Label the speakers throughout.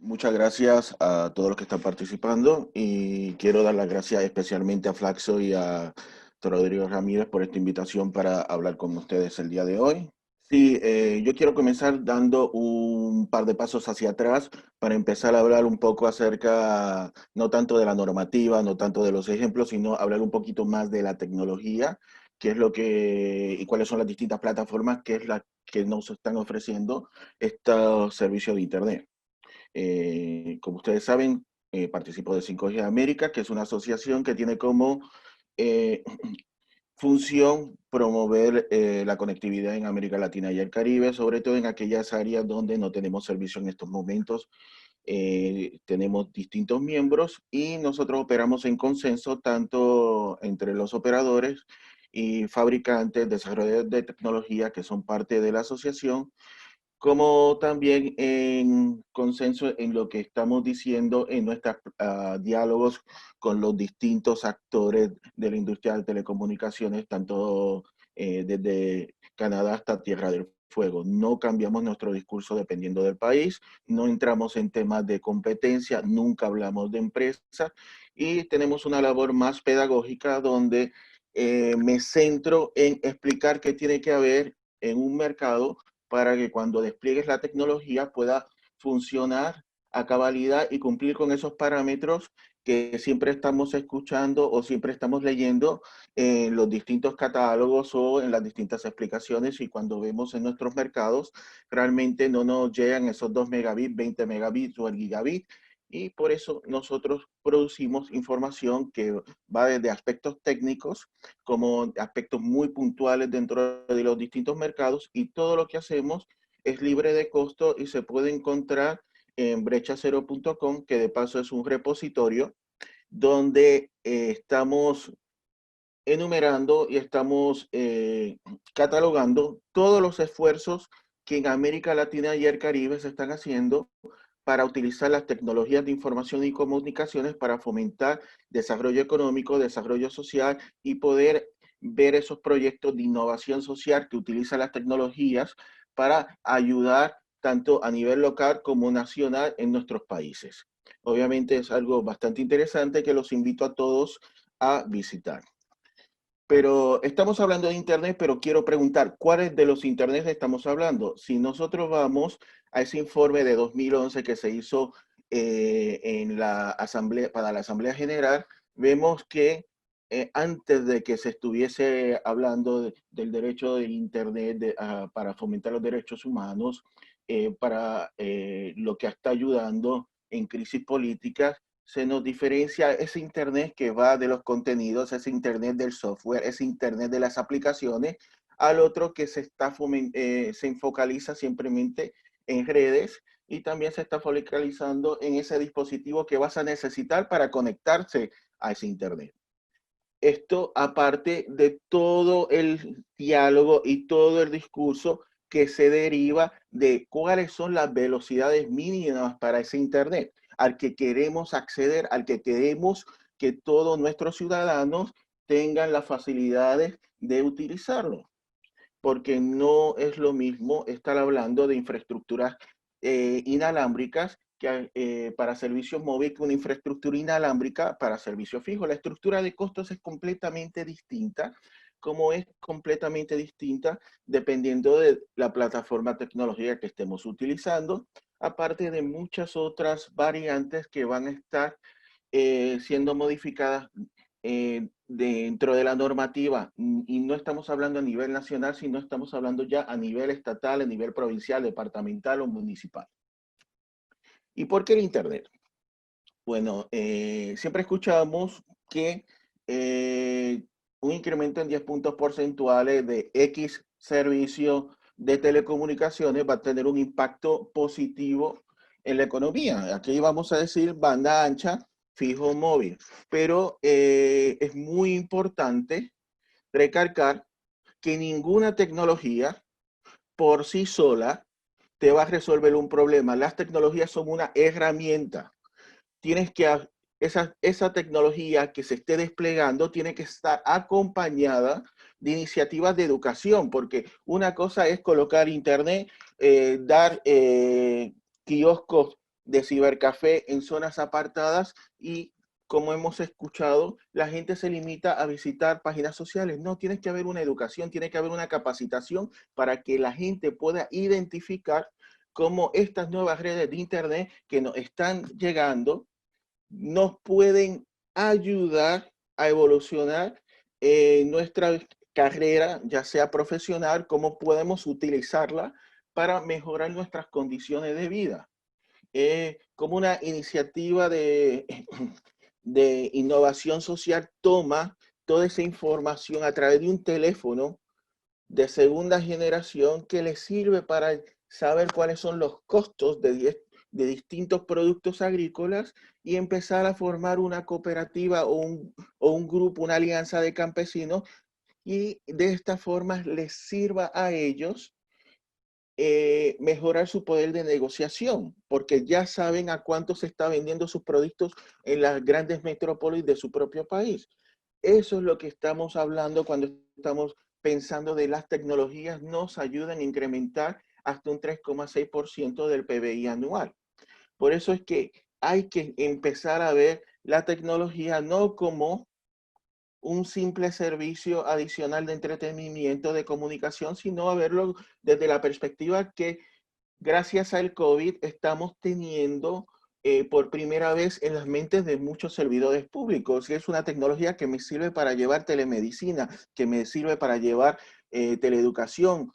Speaker 1: Muchas gracias a todos los que están participando y quiero dar las gracias especialmente a Flaxo y a Rodrigo Ramírez por esta invitación para hablar con ustedes el día de hoy. Sí, yo quiero comenzar dando un par de pasos hacia atrás para empezar a hablar un poco acerca, no tanto de la normativa, no tanto de los ejemplos, sino hablar un poquito más de la tecnología, qué es lo que y cuáles son las distintas plataformas que es la que nos están ofreciendo estos servicios de Internet. Como ustedes saben, participo de 5G América, que es una asociación que tiene como eh, función promover la conectividad en América Latina y el Caribe, sobre todo en aquellas áreas donde no tenemos servicio en estos momentos. Tenemos distintos miembros y nosotros operamos en consenso tanto entre los operadores y fabricantes, desarrolladores de tecnología que son parte de la asociación, como también en consenso en lo que estamos diciendo en nuestros diálogos con los distintos actores de la industria de telecomunicaciones, tanto desde Canadá hasta Tierra del Fuego. No cambiamos nuestro discurso dependiendo del país, no entramos en temas de competencia, nunca hablamos de empresa y tenemos una labor más pedagógica donde me centro en explicar qué tiene que haber en un mercado para que cuando despliegues la tecnología pueda funcionar a cabalidad y cumplir con esos parámetros que siempre estamos escuchando o siempre estamos leyendo en los distintos catálogos o en las distintas explicaciones, y cuando vemos en nuestros mercados realmente no nos llegan esos 2 megabits, 20 megabits o el gigabit, y por eso nosotros producimos información que va desde aspectos técnicos como aspectos muy puntuales dentro de los distintos mercados, y todo lo que hacemos es libre de costo y se puede encontrar en brechacero.com, que de paso es un repositorio donde estamos enumerando y estamos catalogando todos los esfuerzos que en América Latina y el Caribe se están haciendo para utilizar las tecnologías de información y comunicaciones para fomentar desarrollo económico, desarrollo social y poder ver esos proyectos de innovación social que utilizan las tecnologías para ayudar tanto a nivel local como nacional en nuestros países. Obviamente es algo bastante interesante que los invito a todos a visitar. Pero estamos hablando de Internet, pero quiero preguntar, ¿cuáles de los Internet estamos hablando? Si nosotros vamos a ese informe de 2011 que se hizo en la Asamblea, para la Asamblea General, vemos que antes de que se estuviese hablando del derecho de Internet para fomentar los derechos humanos, para lo que está ayudando en crisis políticas, se nos diferencia ese Internet que va de los contenidos, ese Internet del software, ese Internet de las aplicaciones, al otro que se enfocaliza simplemente en redes, y también se está focalizando en ese dispositivo que vas a necesitar para conectarse a ese Internet. Esto aparte de todo el diálogo y todo el discurso que se deriva de cuáles son las velocidades mínimas para ese Internet al que queremos acceder, al que queremos que todos nuestros ciudadanos tengan las facilidades de utilizarlo, porque no es lo mismo estar hablando de infraestructuras inalámbricas que, para servicios móviles, que una infraestructura inalámbrica para servicios fijos. La estructura de costos es completamente distinta, como es completamente distinta dependiendo de la plataforma tecnológica que estemos utilizando, aparte de muchas otras variantes que van a estar siendo modificadas dentro de la normativa, y no estamos hablando a nivel nacional, sino estamos hablando ya a nivel estatal, a nivel provincial, departamental o municipal. ¿Y por qué el Internet? Bueno, siempre escuchamos que eh, un incremento en 10 puntos porcentuales de X servicio de telecomunicaciones va a tener un impacto positivo en la economía. Aquí vamos a decir banda ancha, fijo, móvil. Pero es muy importante recalcar que ninguna tecnología por sí sola te va a resolver un problema. Las tecnologías son una herramienta. Tienes que, esa tecnología que se esté desplegando tiene que estar acompañada de iniciativas de educación, porque una cosa es colocar internet, dar kioscos de cibercafé en zonas apartadas y, como hemos escuchado, la gente se limita a visitar páginas sociales. No, tiene que haber una educación, tiene que haber una capacitación para que la gente pueda identificar cómo estas nuevas redes de Internet que nos están llegando nos pueden ayudar a evolucionar nuestra carrera, ya sea profesional, cómo podemos utilizarla para mejorar nuestras condiciones de vida. Como una iniciativa de innovación social toma toda esa información a través de un teléfono de segunda generación que le sirve para saber cuáles son los costos de distintos productos agrícolas y empezar a formar una cooperativa o un grupo, una alianza de campesinos, y de esta forma les sirva a ellos mejorar su poder de negociación, porque ya saben a cuánto se está vendiendo sus productos en las grandes metrópolis de su propio país. Eso es lo que estamos hablando cuando estamos pensando de las tecnologías, nos ayudan a incrementar hasta un 3,6% del PBI anual. Por eso es que hay que empezar a ver la tecnología no como un simple servicio adicional de entretenimiento, de comunicación, sino a verlo desde la perspectiva que gracias al COVID estamos teniendo por primera vez en las mentes de muchos servidores públicos. Y es una tecnología que me sirve para llevar telemedicina, que me sirve para llevar teleeducación,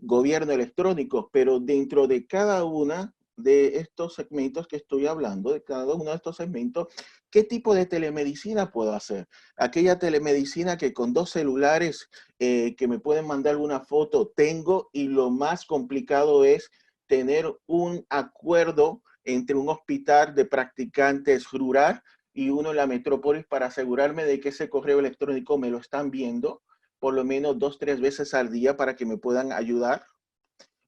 Speaker 1: gobierno electrónico, pero dentro de cada una de estos segmentos que estoy hablando, de cada uno de estos segmentos, ¿qué tipo de telemedicina puedo hacer? Aquella telemedicina que con 2 celulares que me pueden mandar una foto tengo, y lo más complicado es tener un acuerdo entre un hospital de practicantes rural y uno en la metrópolis para asegurarme de que ese correo electrónico me lo están viendo por lo menos 2, 3 veces al día para que me puedan ayudar.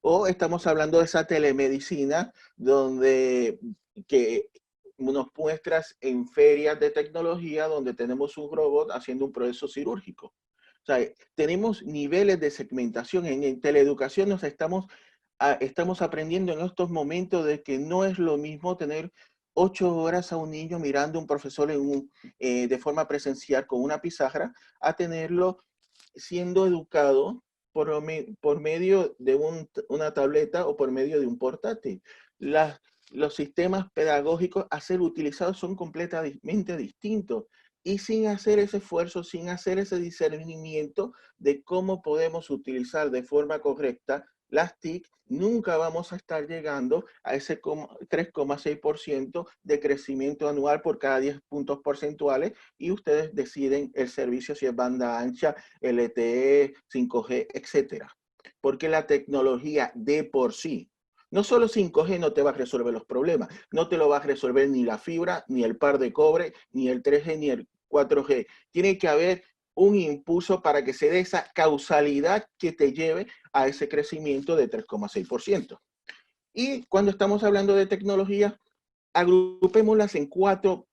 Speaker 1: O estamos hablando de esa telemedicina donde que nos muestras en ferias de tecnología donde tenemos un robot haciendo un proceso quirúrgico. O sea, tenemos niveles de segmentación. En teleeducación estamos aprendiendo en estos momentos de que no es lo mismo tener 8 horas a un niño mirando a un profesor de forma presencial con una pizarra, a tenerlo siendo educado por medio de una tableta o por medio de un portátil. Los sistemas pedagógicos a ser utilizados son completamente distintos, y sin hacer ese esfuerzo, sin hacer ese discernimiento de cómo podemos utilizar de forma correcta las TIC, nunca vamos a estar llegando a ese 3,6% de crecimiento anual por cada 10 puntos porcentuales, y ustedes deciden el servicio si es banda ancha, LTE, 5G, etcétera. Porque la tecnología de por sí, no solo 5G no te va a resolver los problemas, no te lo va a resolver ni la fibra, ni el par de cobre, ni el 3G, ni el 4G. Tiene que haber un impulso para que se dé esa causalidad que te lleve a ese crecimiento de 3,6%. Y cuando estamos hablando de tecnología, agrupémoslas en 4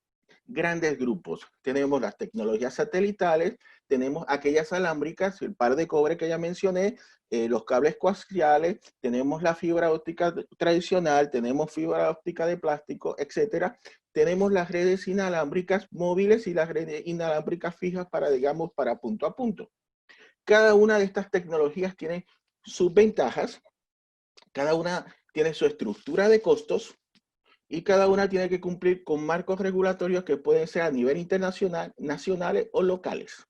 Speaker 1: grandes grupos. Tenemos las tecnologías satelitales, tenemos aquellas alámbricas, el par de cobre que ya mencioné, los cables coaxiales, tenemos la fibra óptica tradicional, tenemos fibra óptica de plástico, etcétera. Tenemos las redes inalámbricas móviles y las redes inalámbricas fijas para, digamos, para punto a punto. Cada una de estas tecnologías tiene sus ventajas, cada una tiene su estructura de costos, y cada una tiene que cumplir con marcos regulatorios que pueden ser a nivel internacional, nacionales o locales.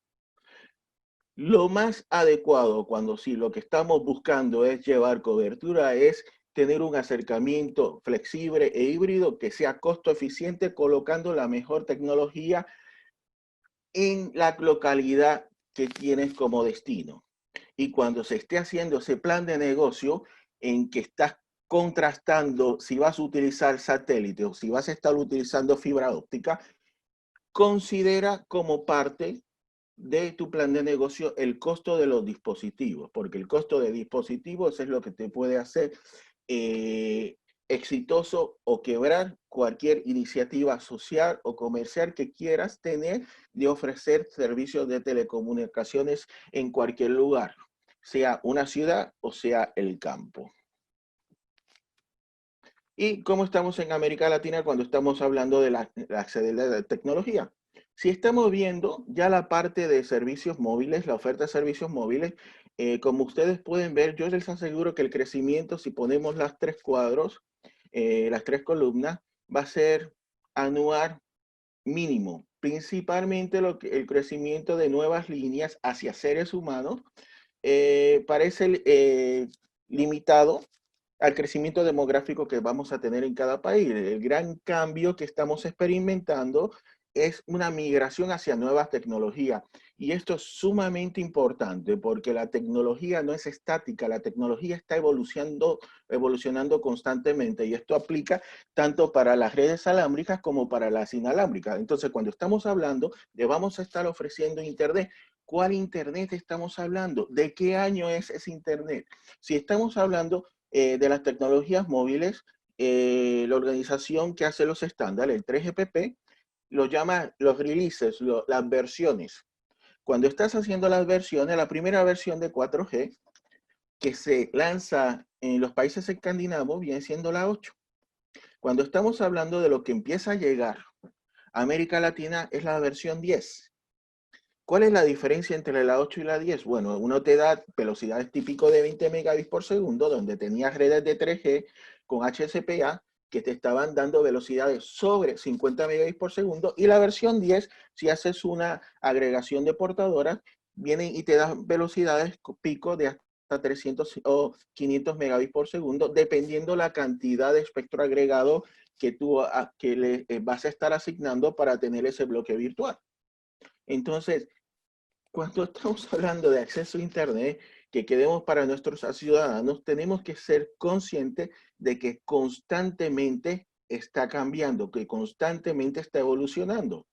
Speaker 1: Lo más adecuado cuando sí lo que estamos buscando es llevar cobertura es tener un acercamiento flexible e híbrido que sea costo eficiente, colocando la mejor tecnología en la localidad que tienes como destino. Y cuando se esté haciendo ese plan de negocio en que estás contrastando si vas a utilizar satélite o si vas a estar utilizando fibra óptica, considera como parte de tu plan de negocio el costo de los dispositivos, porque el costo de dispositivos es lo que te puede hacer exitoso o quebrar cualquier iniciativa social o comercial que quieras tener de ofrecer servicios de telecomunicaciones en cualquier lugar, sea una ciudad o sea el campo. ¿Y cómo estamos en América Latina cuando estamos hablando de la acceder a la tecnología? Si estamos viendo ya la parte de servicios móviles, la oferta de servicios móviles, como ustedes pueden ver, yo les aseguro que el crecimiento, si ponemos las tres cuadros, las tres columnas, va a ser anual mínimo, principalmente el crecimiento de nuevas líneas hacia seres humanos parece limitado al crecimiento demográfico que vamos a tener en cada país. El gran cambio que estamos experimentando es una migración hacia nuevas tecnologías. Y esto es sumamente importante porque la tecnología no es estática, la tecnología está evolucionando constantemente y esto aplica tanto para las redes alámbricas como para las inalámbricas. Entonces, cuando estamos hablando de vamos a estar ofreciendo Internet, ¿cuál Internet estamos hablando? ¿De qué año es ese Internet? Si estamos hablando de las tecnologías móviles, la organización que hace los estándares, el 3GPP, lo llama los releases, las versiones. Cuando estás haciendo las versiones, la primera versión de 4G que se lanza en los países escandinavos viene siendo la 8. Cuando estamos hablando de lo que empieza a llegar a América Latina es la versión 10. ¿Cuál es la diferencia entre la 8 y la 10? Bueno, uno te da velocidades típico de 20 megabits por segundo, donde tenías redes de 3G con HSPA que te estaban dando velocidades sobre 50 megabits por segundo, y la versión 10, si haces una agregación de portadoras, viene y te da velocidades pico de hasta 300 o 500 megabits por segundo, dependiendo la cantidad de espectro agregado que tú que le vas a estar asignando para tener ese bloque virtual. Entonces, cuando estamos hablando de acceso a Internet, que queremos para nuestros ciudadanos, tenemos que ser conscientes de que constantemente está cambiando, que constantemente está evolucionando.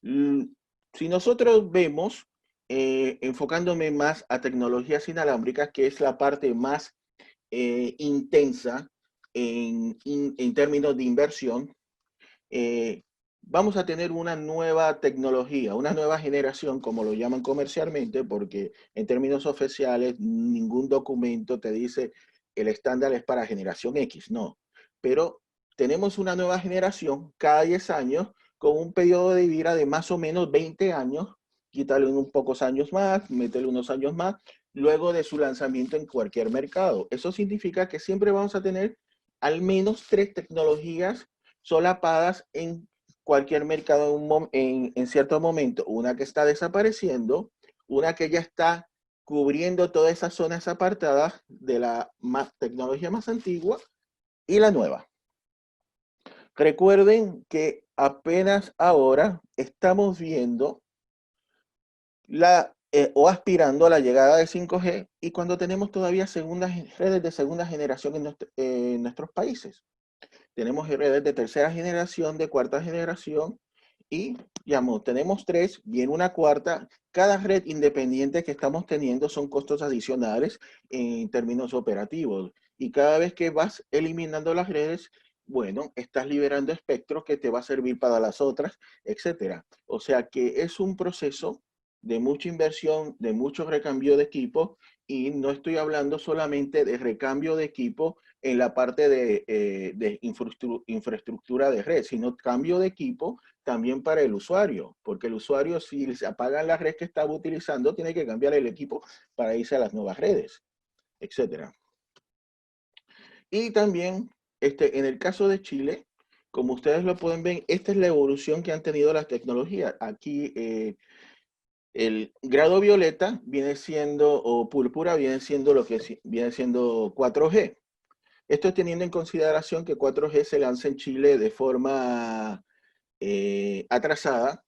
Speaker 1: Si nosotros vemos, enfocándome más a tecnologías inalámbricas, que es la parte más intensa en términos de inversión, eh, vamos a tener una nueva tecnología, una nueva generación, como lo llaman comercialmente, porque en términos oficiales ningún documento te dice el estándar es para generación X, no. Pero tenemos una nueva generación cada 10 años con un periodo de vida de más o menos 20 años, quítale unos pocos años más, métele unos años más, luego de su lanzamiento en cualquier mercado. Eso significa que siempre vamos a tener al menos tres tecnologías solapadas en cualquier mercado en cierto momento. Una que está desapareciendo, una que ya está cubriendo todas esas zonas apartadas de la tecnología más antigua y la nueva. Recuerden que apenas ahora estamos viendo o aspirando a la llegada de 5G y cuando tenemos todavía redes de segunda generación en nuestros países. Tenemos redes de tercera generación, de cuarta generación y, digamos, tenemos tres, viene una cuarta. Cada red independiente que estamos teniendo son costos adicionales en términos operativos. Y cada vez que vas eliminando las redes, bueno, estás liberando espectro que te va a servir para las otras, etcétera. O sea que es un proceso de mucha inversión, de mucho recambio de equipo, y no estoy hablando solamente de recambio de equipo en la parte de infraestructura de red, sino cambio de equipo también para el usuario, porque el usuario, si se apagan la red que estaba utilizando, tiene que cambiar el equipo para irse a las nuevas redes, etcétera. Y también, en el caso de Chile, como ustedes lo pueden ver, esta es la evolución que han tenido las tecnologías. Aquí el grado violeta viene siendo, o púrpura viene siendo lo que viene siendo 4G. Esto es teniendo en consideración que 4G se lanza en Chile de forma atrasada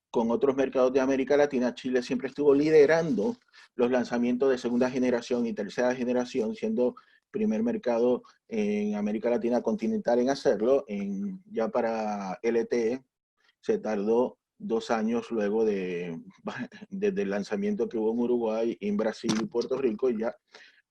Speaker 1: con otros mercados de América Latina. Chile siempre estuvo liderando los lanzamientos de segunda generación y tercera generación, siendo primer mercado en América Latina continental en hacerlo. Ya para LTE se tardó 2 años luego desde el lanzamiento que hubo en Uruguay, en Brasil y Puerto Rico, y ya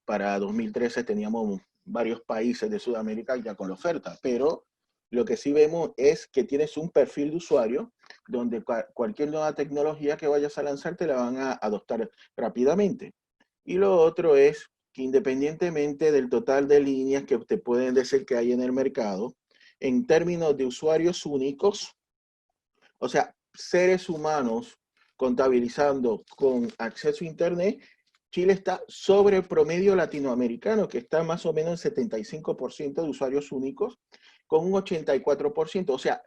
Speaker 1: para 2013 teníamos varios países de Sudamérica ya con la oferta, pero lo que sí vemos es que tienes un perfil de usuario donde cualquier nueva tecnología que vayas a lanzar te la van a adoptar rápidamente. Y lo otro es que independientemente del total de líneas que te pueden decir que hay en el mercado, en términos de usuarios únicos, o sea, seres humanos contabilizando con acceso a Internet, Chile está sobre el promedio latinoamericano, que está más o menos en 75% de usuarios únicos, con un 84%. O sea,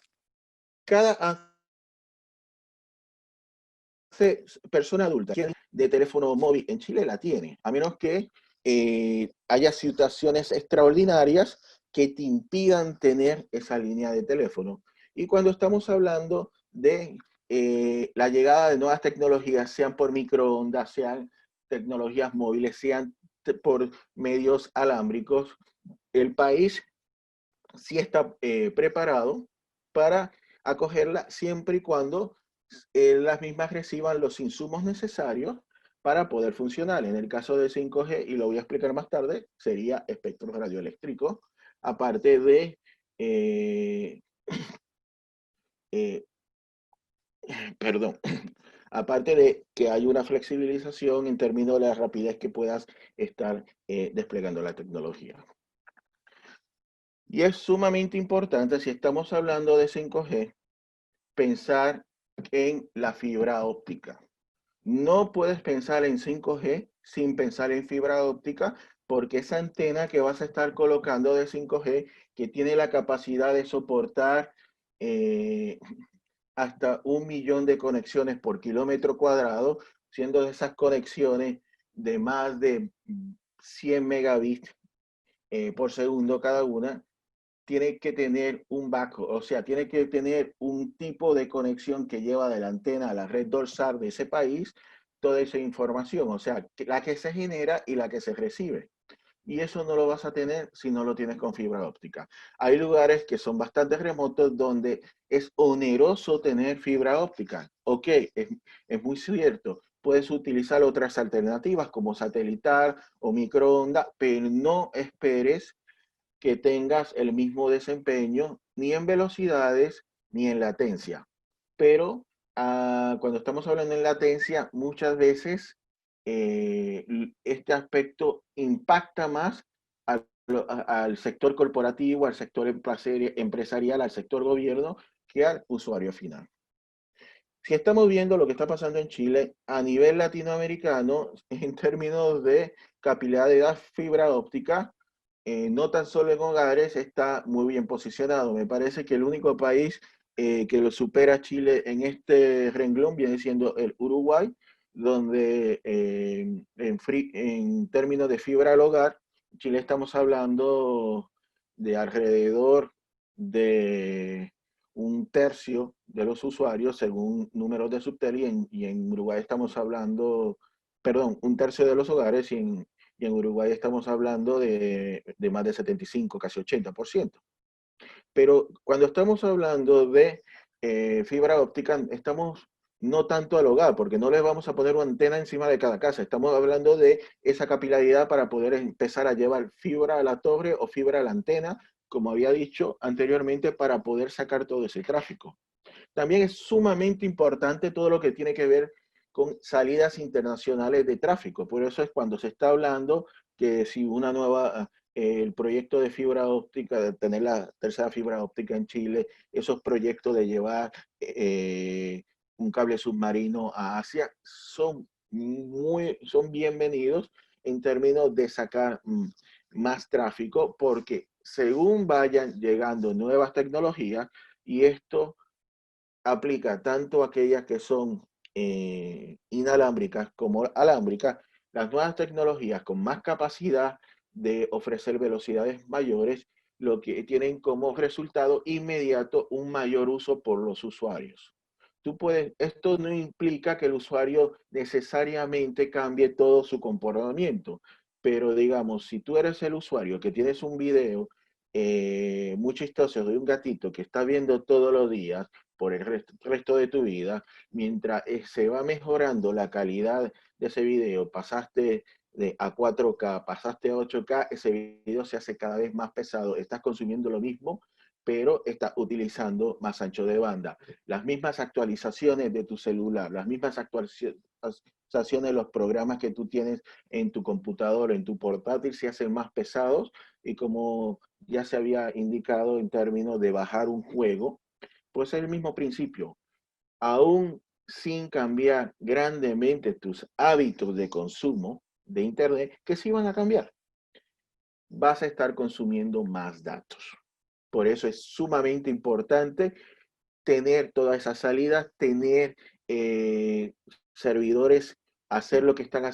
Speaker 1: cada persona adulta de teléfono móvil en Chile la tiene, a menos que haya situaciones extraordinarias que te impidan tener esa línea de teléfono. Y cuando estamos hablando de la llegada de nuevas tecnologías, sean por microondas, sean tecnologías móviles, sean por medios alámbricos, el país sí está preparado para acogerla siempre y cuando las mismas reciban los insumos necesarios para poder funcionar. En el caso de 5G, y lo voy a explicar más tarde, sería espectro radioeléctrico, aparte de, eh, eh, perdón, aparte de que hay una flexibilización en términos de la rapidez que puedas estar desplegando la tecnología. Y es sumamente importante, si estamos hablando de 5G, pensar en la fibra óptica. No puedes pensar en 5G sin pensar en fibra óptica, porque esa antena que vas a estar colocando de 5G, que tiene la capacidad de soportar eh, hasta 1 millón de conexiones por kilómetro cuadrado, siendo de esas conexiones de más de 100 megabits por segundo cada una, tiene que tener un backhaul, o sea, tiene que tener un tipo de conexión que lleva de la antena a la red dorsal de ese país toda esa información, o sea, la que se genera y la que se recibe. Y eso no lo vas a tener si no lo tienes con fibra óptica. Hay lugares que son bastante remotos donde es oneroso tener fibra óptica. Ok, es muy cierto. Puedes utilizar otras alternativas como satelital o microondas, pero no esperes que tengas el mismo desempeño ni en velocidades ni en latencia. Pero cuando estamos hablando en latencia, muchas veces este aspecto impacta más al sector corporativo, al sector empresarial, al sector gobierno, que al usuario final. Si estamos viendo lo que está pasando en Chile a nivel latinoamericano, en términos de capilaridad fibra óptica, no tan solo en hogares, está muy bien posicionado. Me parece que el único país que lo supera a Chile en este renglón viene siendo el Uruguay, donde en términos de fibra al hogar, Chile estamos hablando de alrededor de 1/3 de los usuarios según números de Subtel, y en Uruguay estamos hablando, perdón, 1/3 de los hogares, y en Uruguay estamos hablando de más de 75, casi 80%. Pero cuando estamos hablando de fibra óptica, estamos no tanto al hogar, porque no les vamos a poner una antena encima de cada casa. Estamos hablando de esa capilaridad para poder empezar a llevar fibra a la torre o fibra a la antena, como había dicho anteriormente, para poder sacar todo ese tráfico. También es sumamente importante todo lo que tiene que ver con salidas internacionales de tráfico. Por eso es cuando se está hablando que si una nueva, el proyecto de fibra óptica, de tener la tercera fibra óptica en Chile, esos proyectos de llevar un cable submarino a Asia, son bienvenidos en términos de sacar más tráfico, porque según vayan llegando nuevas tecnologías, y esto aplica tanto a aquellas que son inalámbricas como alámbricas, las nuevas tecnologías con más capacidad de ofrecer velocidades mayores, lo que tienen como resultado inmediato un mayor uso por los usuarios. Esto no implica que el usuario necesariamente cambie todo su comportamiento, pero digamos, si tú eres el usuario que tienes un video muy chistoso de un gatito que está viendo todos los días por el resto de tu vida, mientras se va mejorando la calidad de ese video, pasaste a 4K, pasaste a 8K, ese video se hace cada vez más pesado, estás consumiendo lo mismo, pero estás utilizando más ancho de banda. Las mismas actualizaciones de tu celular, las mismas actualizaciones, los programas que tú tienes en tu computador, en tu portátil, se hacen más pesados y como ya se había indicado en términos de bajar un juego, pues es el mismo principio. Aún sin cambiar grandemente tus hábitos de consumo de Internet, que sí van a cambiar, vas a estar consumiendo más datos. Por eso es sumamente importante tener todas esas salidas, tener eh, servidores, hacer lo que están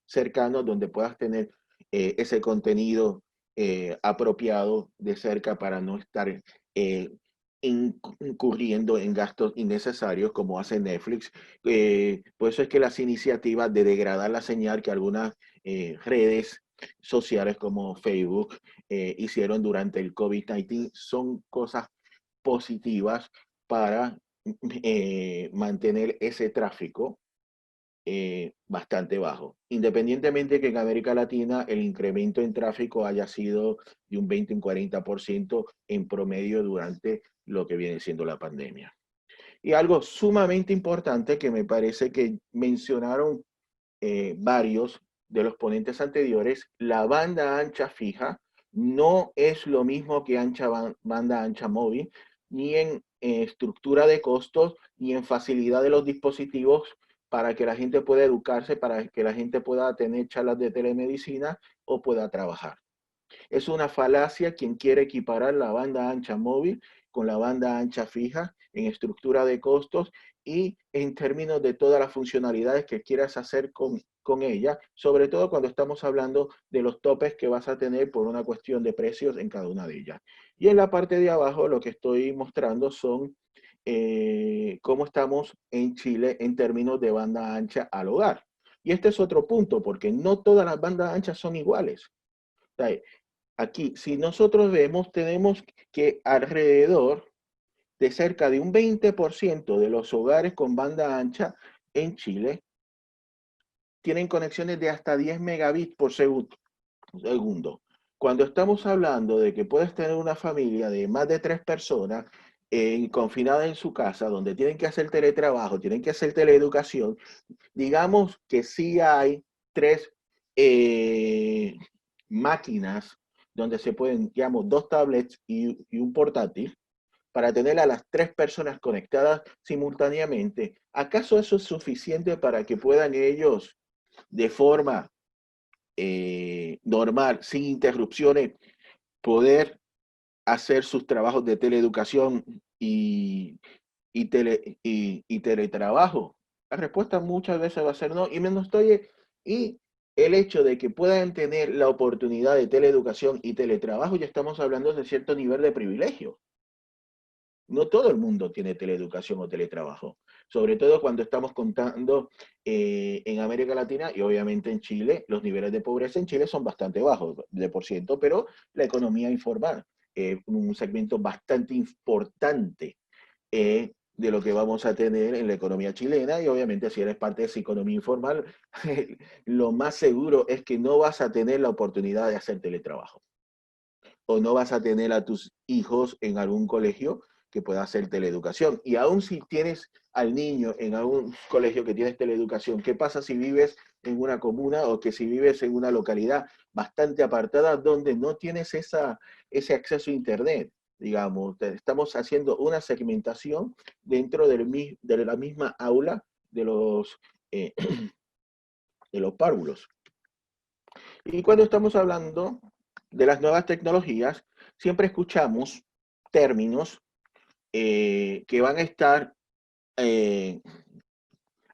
Speaker 1: cercanos, donde puedas tener ese contenido apropiado de cerca para no estar incurriendo en gastos innecesarios como hace Netflix. Por eso es que las iniciativas de degradar la señal que algunas redes sociales como Facebook hicieron durante el COVID-19 son cosas positivas para mantener ese tráfico bastante bajo. Independientemente que en América Latina el incremento en tráfico haya sido de un 20 un 40% en promedio durante lo que viene siendo la pandemia. Y algo sumamente importante que me parece que mencionaron varios de los ponentes anteriores, la banda ancha fija no es lo mismo que banda ancha móvil, ni en estructura de costos, ni en facilidad de los dispositivos para que la gente pueda educarse, para que la gente pueda tener charlas de telemedicina o pueda trabajar. Es una falacia quien quiere equiparar la banda ancha móvil con la banda ancha fija en estructura de costos y en términos de todas las funcionalidades que quieras hacer con ella, sobre todo cuando estamos hablando de los topes que vas a tener por una cuestión de precios en cada una de ellas. Y en la parte de abajo lo que estoy mostrando son cómo estamos en Chile en términos de banda ancha al hogar. Y este es otro punto, porque no todas las bandas anchas son iguales. O sea, aquí, si nosotros vemos, tenemos que alrededor de cerca de un 20% de los hogares con banda ancha en Chile tienen conexiones de hasta 10 megabits por segundo. Cuando estamos hablando de que puedes tener una familia de más de 3 personas confinada en su casa, donde tienen que hacer teletrabajo, tienen que hacer teleeducación, digamos que sí hay 3 máquinas donde se pueden, digamos, 2 tablets y un portátil para tener a las 3 personas conectadas simultáneamente. ¿Acaso eso es suficiente para que puedan ellos de forma normal, sin interrupciones, poder hacer sus trabajos de teleeducación y teletrabajo? La respuesta muchas veces va a ser no. Y el hecho de que puedan tener la oportunidad de teleeducación y teletrabajo, ya estamos hablando de cierto nivel de privilegio. No todo el mundo tiene teleeducación o teletrabajo, sobre todo cuando estamos contando en América Latina y obviamente en Chile, los niveles de pobreza en Chile son bastante bajos de por ciento, pero la economía informal es un segmento bastante importante de lo que vamos a tener en la economía chilena y obviamente si eres parte de esa economía informal, lo más seguro es que no vas a tener la oportunidad de hacer teletrabajo o no vas a tener a tus hijos en algún colegio que pueda hacer teleeducación. Y aún si tienes al niño en algún colegio que tienes teleeducación, ¿qué pasa si vives en una comuna o que si vives en una localidad bastante apartada donde no tienes ese acceso a Internet? Digamos, estamos haciendo una segmentación dentro de la misma aula eh, de los párvulos. Y cuando estamos hablando de las nuevas tecnologías, siempre escuchamos términos que van a estar eh,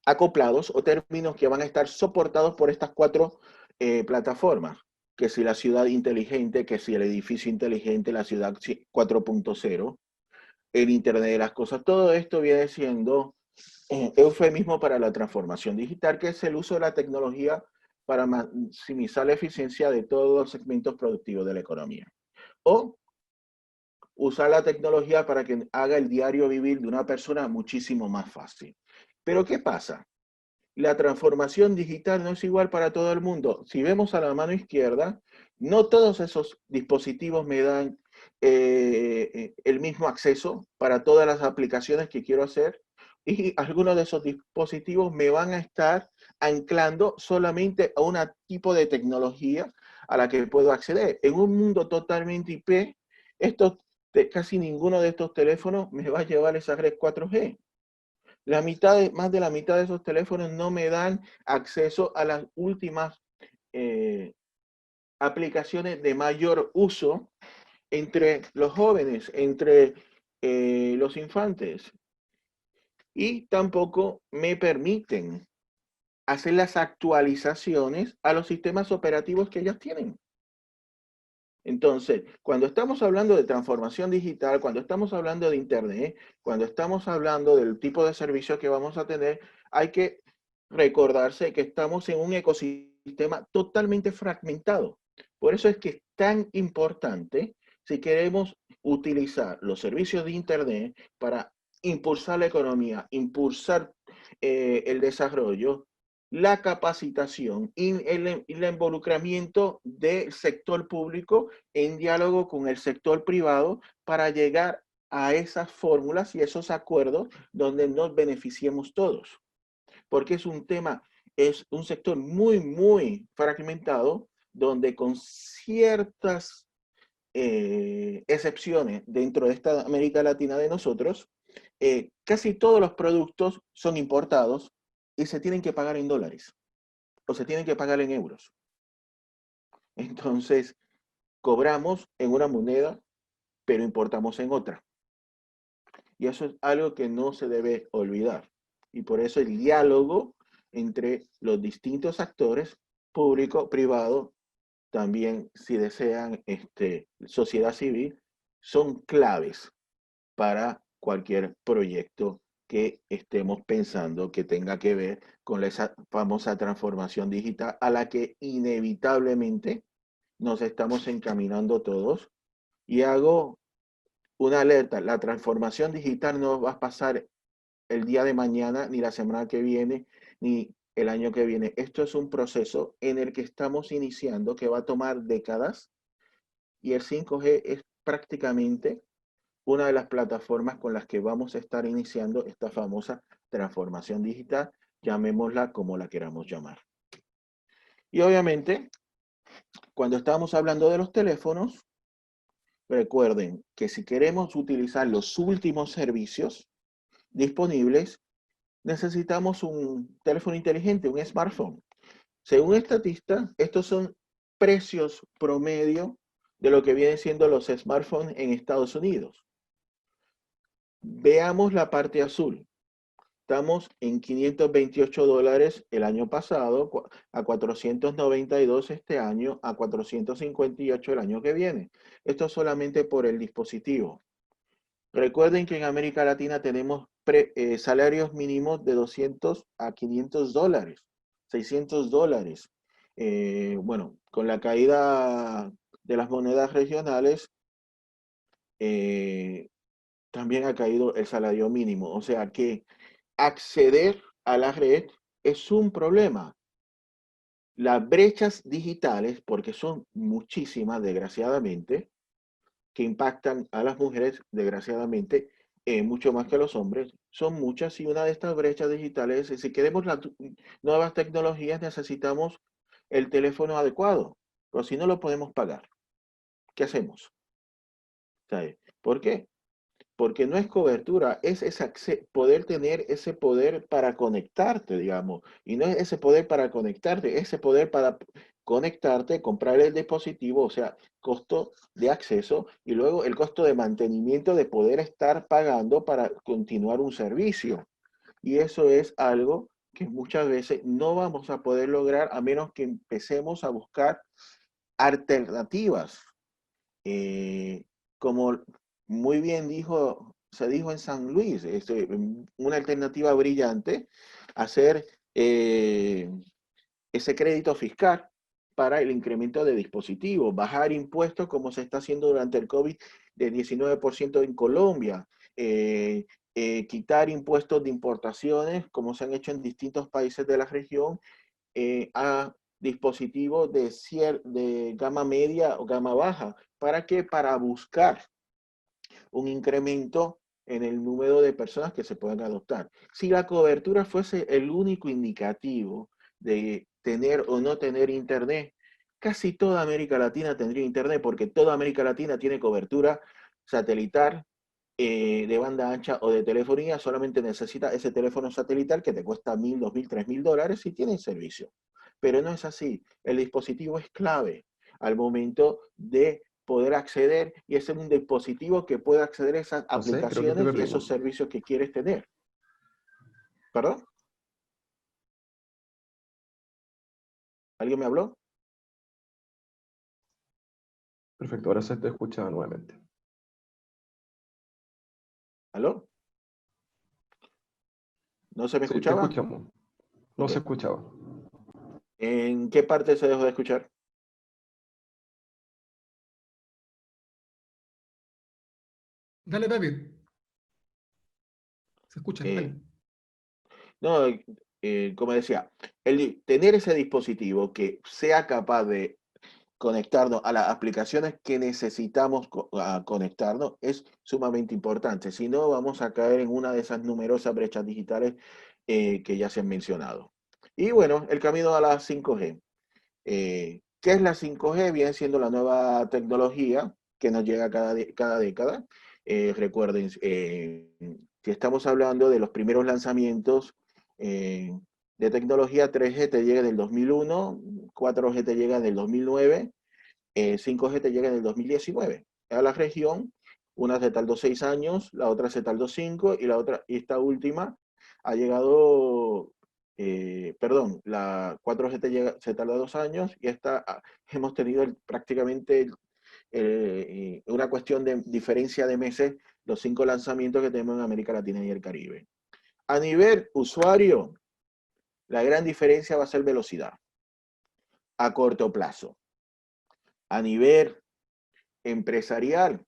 Speaker 1: acoplados o términos que van a estar soportados por estas 4 plataformas, que si la ciudad inteligente, que si el edificio inteligente, la ciudad 4.0, el Internet de las cosas, todo esto viene siendo eufemismo para la transformación digital, que es el uso de la tecnología para maximizar la eficiencia de todos los segmentos productivos de la economía. O usar la tecnología para que haga el diario vivir de una persona muchísimo más fácil. Pero ¿qué pasa? La transformación digital no es igual para todo el mundo. Si vemos a la mano izquierda, no todos esos dispositivos me dan el mismo acceso para todas las aplicaciones que quiero hacer, y algunos de esos dispositivos me van a estar anclando solamente a un tipo de tecnología a la que puedo acceder. En un mundo totalmente IP, casi ninguno de estos teléfonos me va a llevar esa red 4G. Más de la mitad de esos teléfonos no me dan acceso a las últimas aplicaciones de mayor uso entre los jóvenes, entre los infantes. Y tampoco me permiten hacer las actualizaciones a los sistemas operativos que ellas tienen. Entonces, cuando estamos hablando de transformación digital, cuando estamos hablando de Internet, cuando estamos hablando del tipo de servicio que vamos a tener, hay que recordarse que estamos en un ecosistema totalmente fragmentado. Por eso es que es tan importante, si queremos utilizar los servicios de Internet para impulsar la economía, impulsar el desarrollo, la capacitación y el involucramiento del sector público en diálogo con el sector privado para llegar a esas fórmulas y esos acuerdos donde nos beneficiemos todos. Porque es un sector muy, muy fragmentado, donde con ciertas excepciones dentro de esta América Latina de nosotros, casi todos los productos son importados y se tienen que pagar en dólares o se tienen que pagar en euros. Entonces, cobramos en una moneda, pero importamos en otra. Y eso es algo que no se debe olvidar. Y por eso el diálogo entre los distintos actores, público, privado, también si desean sociedad civil, son claves para cualquier proyecto que estemos pensando que tenga que ver con esa famosa transformación digital a la que inevitablemente nos estamos encaminando todos. Y hago una alerta, la transformación digital no va a pasar el día de mañana, ni la semana que viene, ni el año que viene. Esto es un proceso en el que estamos iniciando, que va a tomar décadas, y el 5G es prácticamente una de las plataformas con las que vamos a estar iniciando esta famosa transformación digital, llamémosla como la queramos llamar. Y obviamente, cuando estamos hablando de los teléfonos, recuerden que si queremos utilizar los últimos servicios disponibles, necesitamos un teléfono inteligente, un smartphone. Según estatistas, estos son precios promedio de lo que vienen siendo los smartphones en Estados Unidos. Veamos la parte azul. Estamos en $528 el año pasado, a 492 este año, a 458 el año que viene. Esto solamente por el dispositivo. Recuerden que en América Latina tenemos salarios mínimos de 200 a $500, $600. Bueno, con la caída de las monedas regionales, también ha caído el salario mínimo. O sea que acceder a la red es un problema. Las brechas digitales, porque son muchísimas, desgraciadamente, que impactan a las mujeres, desgraciadamente, mucho más que a los hombres, son muchas y una de estas brechas digitales, si queremos las nuevas tecnologías, necesitamos el teléfono adecuado, pero si no lo podemos pagar, ¿qué hacemos? ¿Sabe? ¿Por qué? Porque no es cobertura, es poder tener ese poder para conectarte, digamos, y no es ese poder para conectarte, ese poder para conectarte, comprar el dispositivo, o sea, costo de acceso y luego el costo de mantenimiento de poder estar pagando para continuar un servicio. Y eso es algo que muchas veces no vamos a poder lograr a menos que empecemos a buscar alternativas. Eh, Como muy bien se dijo en San Luis, una alternativa brillante, hacer ese crédito fiscal para el incremento de dispositivos, bajar impuestos como se está haciendo durante el COVID de 19% en Colombia, quitar impuestos de importaciones como se han hecho en distintos países de la región a dispositivos de gama media o gama baja. ¿Para qué? Para buscar un incremento en el número de personas que se pueden adoptar. Si la cobertura fuese el único indicativo de tener o no tener internet, casi toda América Latina tendría internet, porque toda América Latina tiene cobertura satelital, de banda ancha o de telefonía. Solamente necesita ese teléfono satelital que te cuesta 1.000, 2.000, 3.000 dólares y tiene servicio. Pero no es así. El dispositivo es clave al momento de poder acceder, y es un dispositivo que puede acceder a esas
Speaker 2: José, creo que te
Speaker 1: aplicaciones y esos
Speaker 2: perdimos.
Speaker 1: servicios que quieres tener. ¿Perdón? ¿Alguien me habló?
Speaker 2: Perfecto, ahora se te escucha nuevamente.
Speaker 1: ¿Aló? ¿No se me
Speaker 2: Sí, te
Speaker 1: escuchaba?
Speaker 2: escuchamos. No
Speaker 1: Ok.
Speaker 2: se escuchaba.
Speaker 1: ¿En qué parte se dejó de escuchar?
Speaker 3: Dale, David. Se escucha,
Speaker 1: Eh,
Speaker 3: dale.
Speaker 1: no, como decía, tener ese dispositivo que sea capaz de conectarnos a las aplicaciones que necesitamos conectarnos es sumamente importante. Si no, vamos a caer en una de esas numerosas brechas digitales que ya se han mencionado. Y bueno, el camino a la 5G. ¿Qué es la 5G? Viene siendo la nueva tecnología que nos llega cada década. Recuerden, que estamos hablando de los primeros lanzamientos de tecnología. 3G te llega en el 2001, 4G te llega en el 2009, 5G te llega en el 2019. A la región, una se tardó 6 años, la otra se tardó 5, y y esta última ha llegado, perdón, la 4G se tardó 2 años, y esta hemos tenido prácticamente una cuestión de diferencia de meses, los 5 lanzamientos que tenemos en América Latina y el Caribe. A nivel usuario, la gran diferencia va a ser velocidad a corto plazo. A nivel empresarial,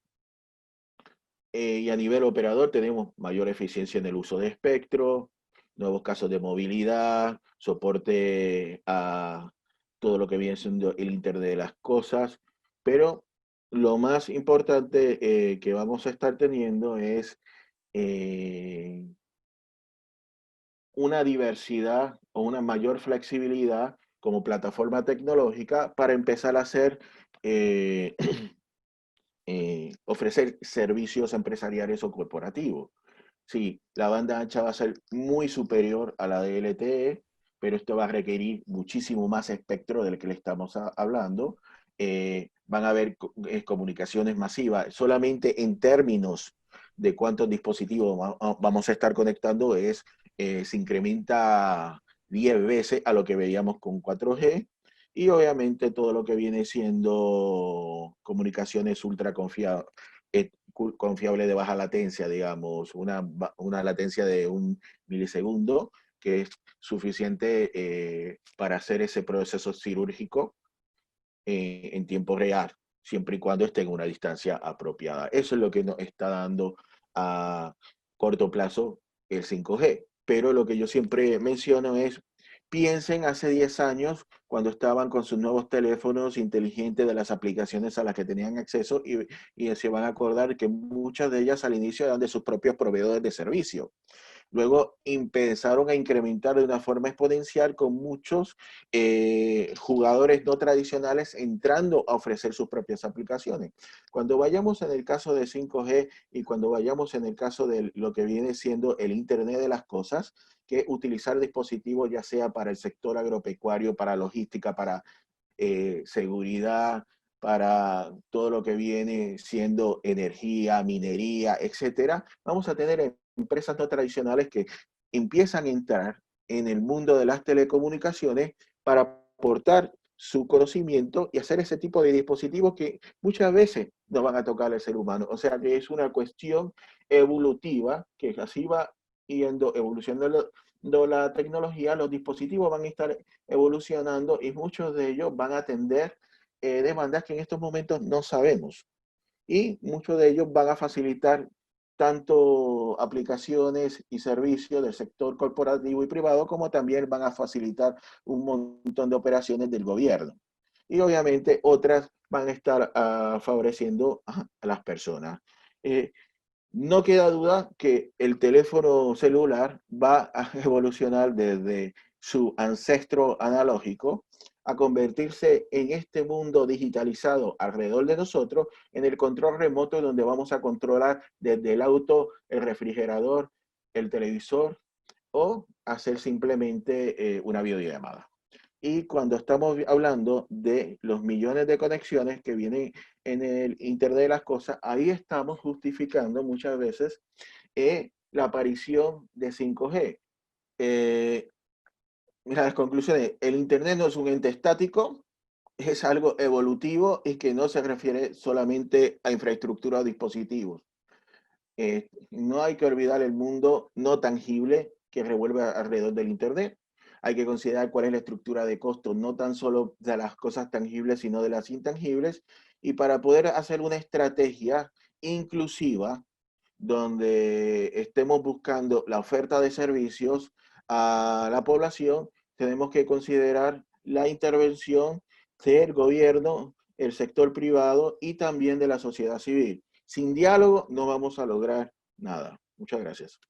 Speaker 1: y a nivel operador, tenemos mayor eficiencia en el uso de espectro, nuevos casos de movilidad, soporte a todo lo que viene siendo el Internet de las cosas, pero lo más importante que vamos a estar teniendo es eh, una diversidad o una mayor flexibilidad como plataforma tecnológica para empezar a hacer eh, ofrecer servicios empresariales o corporativos. Sí, la banda ancha va a ser muy superior a la de LTE, pero esto va a requerir muchísimo más espectro del que le estamos hablando. Van a haber comunicaciones masivas. Solamente en términos de cuántos dispositivos vamos a estar conectando se incrementa 10 veces a lo que veíamos con 4G. Y obviamente todo lo que viene siendo comunicaciones ultra confiable de baja latencia, digamos, una latencia de 1 milisegundo, que es suficiente para hacer ese proceso quirúrgico en tiempo real, siempre y cuando esté en una distancia apropiada. Eso es lo que nos está dando a corto plazo el 5G. Pero lo que yo siempre menciono es, piensen hace 10 años, cuando estaban con sus nuevos teléfonos inteligentes, de las aplicaciones a las que tenían acceso, y se van a acordar que muchas de ellas al inicio eran de sus propios proveedores de servicio. Luego empezaron a incrementar de una forma exponencial, con muchos jugadores no tradicionales entrando a ofrecer sus propias aplicaciones. Cuando vayamos en el caso de 5G, y cuando vayamos en el caso de lo que viene siendo el Internet de las cosas, que utilizar dispositivos ya sea para el sector agropecuario, para logística, para seguridad, para todo lo que viene siendo energía, minería, etcétera, vamos a tener empresas no tradicionales que empiezan a entrar en el mundo de las telecomunicaciones para aportar su conocimiento y hacer ese tipo de dispositivos que muchas veces no van a tocar al ser humano. O sea que es una cuestión evolutiva, que así va yendo, evolucionando la tecnología. Los dispositivos van a estar evolucionando, y muchos de ellos van a atender demandas que en estos momentos no sabemos. Y muchos de ellos van a facilitar tanto aplicaciones y servicios del sector corporativo y privado, como también van a facilitar un montón de operaciones del gobierno. Y obviamente otras van a estar favoreciendo a las personas. No queda duda que el teléfono celular va a evolucionar desde su ancestro analógico a convertirse en este mundo digitalizado alrededor de nosotros, en el control remoto donde vamos a controlar desde el auto, el refrigerador, el televisor o hacer simplemente una videollamada. Y cuando estamos hablando de los millones de conexiones que vienen en el Internet de las cosas, ahí estamos justificando muchas veces la aparición de 5G. Mira, las conclusiones, el Internet no es un ente estático, es algo evolutivo y que no se refiere solamente a infraestructura o dispositivos. No hay que olvidar el mundo no tangible que revuelve alrededor del Internet. Hay que considerar cuál es la estructura de costos, no tan solo de las cosas tangibles, sino de las intangibles. Y para poder hacer una estrategia inclusiva, donde estemos buscando la oferta de servicios a la población, tenemos que considerar la intervención del gobierno, el sector privado y también de la sociedad civil. Sin diálogo no vamos a lograr nada. Muchas gracias.